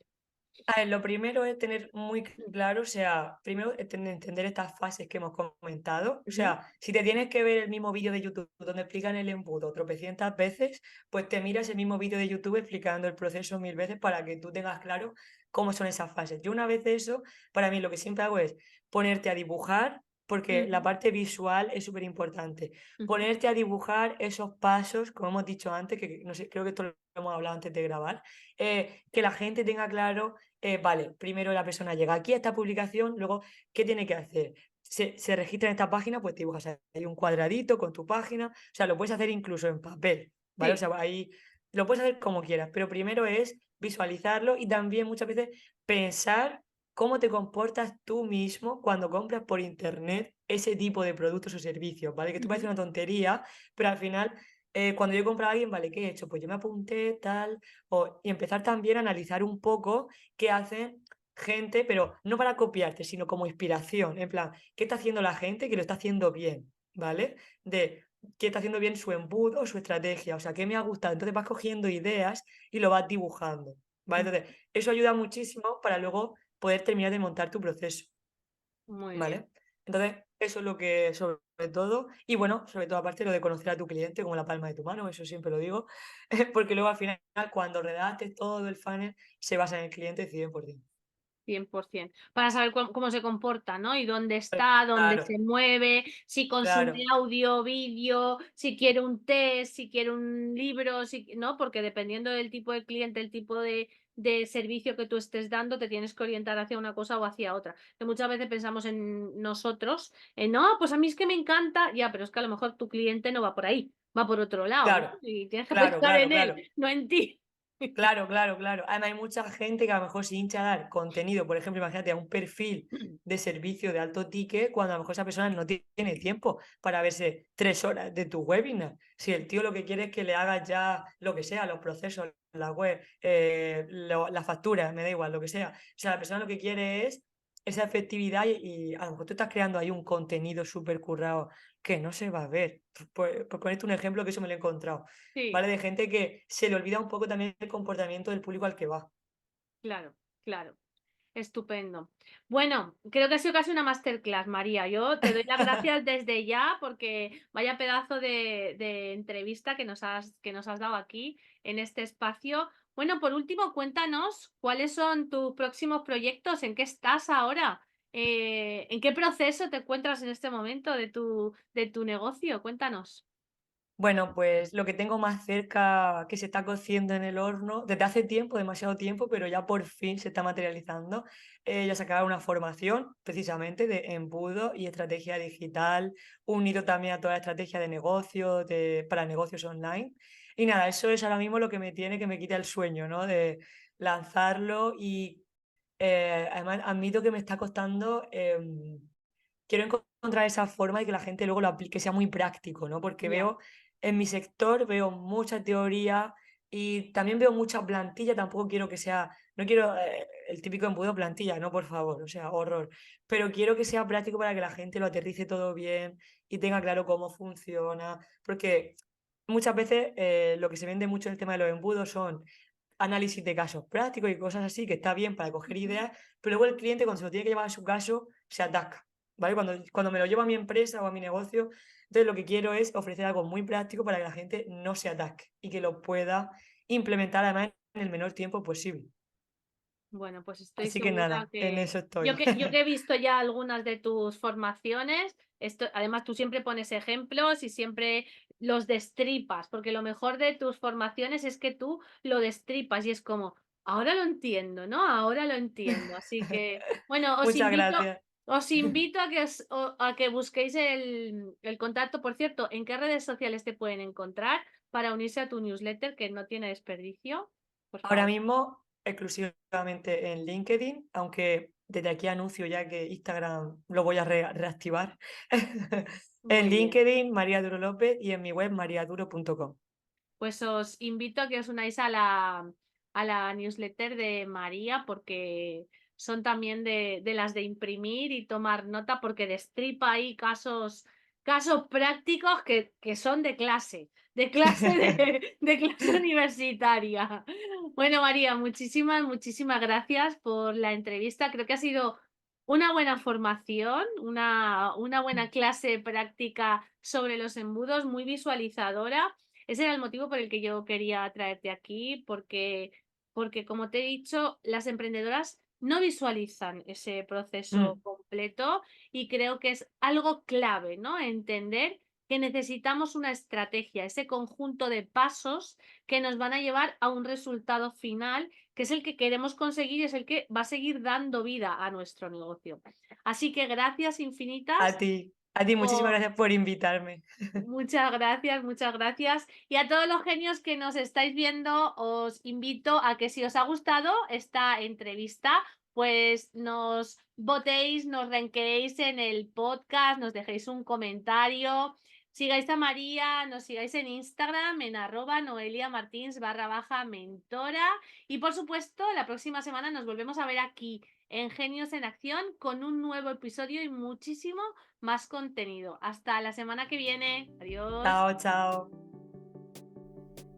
[SPEAKER 2] A ver, lo primero es tener muy claro, o sea, primero entender estas fases que hemos comentado. O
[SPEAKER 3] Ujú,
[SPEAKER 2] sea, si te tienes que ver el mismo vídeo de YouTube donde explican el embudo tropecientas veces, pues te miras el mismo vídeo de YouTube explicando el proceso 1000 veces para que tú tengas claro cómo son esas fases. Yo una vez de eso, para mí lo que siempre hago es ponerte a dibujar, porque la
[SPEAKER 3] ujú,
[SPEAKER 2] parte visual es súper importante.
[SPEAKER 3] ujú,
[SPEAKER 2] Ponerte a dibujar esos pasos, como hemos dicho antes, que no sé, creo que esto lo hemos hablado antes de grabar, que la gente tenga claro vale, primero la persona llega aquí a esta publicación, luego, ¿qué tiene que hacer? Se registra en esta página, pues te dibujas ahí un cuadradito con tu página, o sea, lo puedes hacer incluso en papel, ¿vale? O
[SPEAKER 3] sí,
[SPEAKER 2] sea, ahí lo puedes hacer como quieras, pero primero es visualizarlo y también muchas veces pensar cómo te comportas tú mismo cuando compras por internet ese tipo de productos o servicios, ¿vale? Que tú parece
[SPEAKER 3] ujú,
[SPEAKER 2] una tontería, pero al final, cuando yo compro a alguien, vale, ¿qué he hecho? Pues yo me apunté, tal, y empezar también a analizar un poco qué hacen gente, pero no para copiarte, sino como inspiración. En plan, ¿qué está haciendo la gente que lo está haciendo bien? ¿Vale? De qué está haciendo bien su embudo, su estrategia. O sea, qué me ha gustado. Entonces vas cogiendo ideas y lo vas dibujando. ¿Vale?
[SPEAKER 3] ujú.
[SPEAKER 2] Entonces, eso ayuda muchísimo para luego poder terminar de montar tu proceso.
[SPEAKER 3] Muy bien.
[SPEAKER 2] ¿Vale? Entonces, eso es lo que sobre todo, y bueno, sobre todo aparte lo de conocer a tu cliente como la palma de tu mano, eso siempre lo digo, porque luego al final cuando redactes todo el funnel se basa en el cliente 100%.
[SPEAKER 3] 100%. Para saber cómo se comporta, ¿no? Y dónde está, dónde
[SPEAKER 2] Claro,
[SPEAKER 3] se mueve, si consume
[SPEAKER 2] claro,
[SPEAKER 3] audio, vídeo, si quiere un test, si quiere un libro, si, ¿no? Porque dependiendo del tipo de cliente, el tipo de servicio que tú estés dando, te tienes que orientar hacia una cosa o hacia otra. Que muchas veces pensamos en nosotros, en no, pues a mí es que me encanta, ya, pero es que a lo mejor tu cliente no va por ahí, va por otro lado, ¿no?
[SPEAKER 2] claro,
[SPEAKER 3] Y tienes que
[SPEAKER 2] claro,
[SPEAKER 3] pensar
[SPEAKER 2] claro,
[SPEAKER 3] en él,
[SPEAKER 2] claro.
[SPEAKER 3] no en ti.
[SPEAKER 2] Claro, claro, claro. Además, hay mucha gente que a lo mejor se hincha a dar contenido, por ejemplo, imagínate a un perfil de servicio de alto ticket, cuando a lo mejor esa persona no tiene tiempo para verse 3 horas de tu webinar. Si el tío lo que quiere es que le hagas ya lo que sea, los procesos, la web, la factura, me da igual, lo que sea. O sea, la persona lo que quiere es esa efectividad y a lo mejor tú estás creando ahí un contenido súper currado que no se va a ver. Por ponerte un ejemplo que eso me lo he encontrado.
[SPEAKER 3] Sí.
[SPEAKER 2] ¿Vale? De gente que se le olvida un poco también el comportamiento del público al que va.
[SPEAKER 3] Claro, claro. Estupendo. Bueno, creo que ha sido casi una masterclass, María. Yo te doy las gracias desde ya porque vaya pedazo de entrevista que nos has dado aquí en este espacio. Bueno, por último, cuéntanos cuáles son tus próximos proyectos, en qué estás ahora, en qué proceso te encuentras en este momento de tu negocio. Cuéntanos.
[SPEAKER 2] Bueno, pues lo que tengo más cerca que se está cociendo en el horno desde hace tiempo, demasiado tiempo, pero ya por fin se está materializando. Ya se acaba una formación precisamente de embudo y estrategia digital, unido también a toda la estrategia de negocio, para negocios online. Y nada, eso es ahora mismo lo que me tiene, que me quita el sueño, ¿no? De lanzarlo y además admito que me está costando. Quiero encontrar esa forma de que la gente luego lo aplique, sea muy práctico, ¿no? Porque
[SPEAKER 3] Ya.
[SPEAKER 2] veo, en mi sector veo mucha teoría y también veo mucha plantilla, tampoco quiero que sea, no quiero el típico embudo plantilla, no, por favor, o sea, horror. Pero quiero que sea práctico para que la gente lo aterrice todo bien y tenga claro cómo funciona, porque muchas veces lo que se vende mucho en el tema de los embudos son análisis de casos prácticos y cosas así, que está bien para coger
[SPEAKER 3] Ujú.
[SPEAKER 2] ideas, pero luego el cliente cuando se lo tiene que llevar a su caso se atasca, ¿vale? Cuando me lo llevo a mi empresa o a mi negocio, entonces lo que quiero es ofrecer algo muy práctico para que la gente no se atasque y que lo pueda implementar además en el menor tiempo posible.
[SPEAKER 3] Bueno, pues estoy
[SPEAKER 2] Así que
[SPEAKER 3] segura
[SPEAKER 2] nada, en
[SPEAKER 3] que
[SPEAKER 2] eso estoy.
[SPEAKER 3] yo que he visto ya algunas de tus formaciones, esto, además tú siempre pones ejemplos y siempre los destripas, porque lo mejor de tus formaciones es que tú lo destripas y es como, ahora lo entiendo, ¿no? Ahora lo entiendo. Así que, bueno,
[SPEAKER 2] Muchas gracias.
[SPEAKER 3] os invito a que, a que busquéis el contacto. Por cierto, ¿en qué redes sociales te pueden encontrar para unirse a tu newsletter que no tiene desperdicio? Por
[SPEAKER 2] Ahora
[SPEAKER 3] favor.
[SPEAKER 2] mismo, exclusivamente en LinkedIn, aunque desde aquí anuncio ya que Instagram lo voy a reactivar. En
[SPEAKER 3] Muy bien.
[SPEAKER 2] LinkedIn, María Duro López, y en mi web, mariaduro.com.
[SPEAKER 3] Pues os invito a que os unáis a la newsletter de María porque son también de las de imprimir y tomar nota porque destripa ahí casos casos prácticos que son de clase de clase universitaria. Bueno, María, muchísimas gracias por la entrevista. Creo que ha sido una buena formación, una buena clase práctica sobre los embudos, muy visualizadora. Ese era el motivo por el que yo quería traerte aquí, porque como te he dicho, las emprendedoras no visualizan ese proceso completo y creo que es algo clave, ¿no? Entender que necesitamos una estrategia, ese conjunto de pasos que nos van a llevar a un resultado final, que es el que queremos conseguir y es el que va a seguir dando vida a nuestro negocio. Así que gracias infinitas.
[SPEAKER 2] A ti, muchísimas gracias por invitarme.
[SPEAKER 3] Muchas gracias. Y a todos los genios que nos estáis viendo, os invito a que si os ha gustado esta entrevista, pues nos votéis, nos ranqueéis en el podcast, nos dejéis un comentario, sigáis a María, nos sigáis en Instagram en @noeliamartins_mentora y por supuesto la próxima semana nos volvemos a ver aquí en Genios en Acción con un nuevo episodio y muchísimo más contenido. Hasta la semana que viene. Adiós.
[SPEAKER 2] Chao, chao.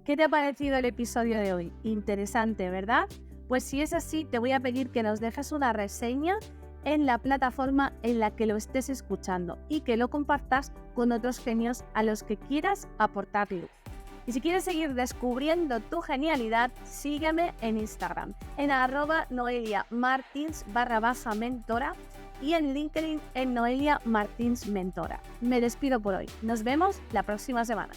[SPEAKER 1] ¿Qué te ha parecido el episodio de hoy? Interesante, ¿verdad? Pues si es así, te voy a pedir que nos dejes una reseña en la plataforma en la que lo estés escuchando y que lo compartas con otros genios a los que quieras aportar luz. Y si quieres seguir descubriendo tu genialidad, sígueme en Instagram en @noeliamartins_mentora y en LinkedIn en Noelia Martins Mentora. Me despido por hoy. Nos vemos la próxima semana.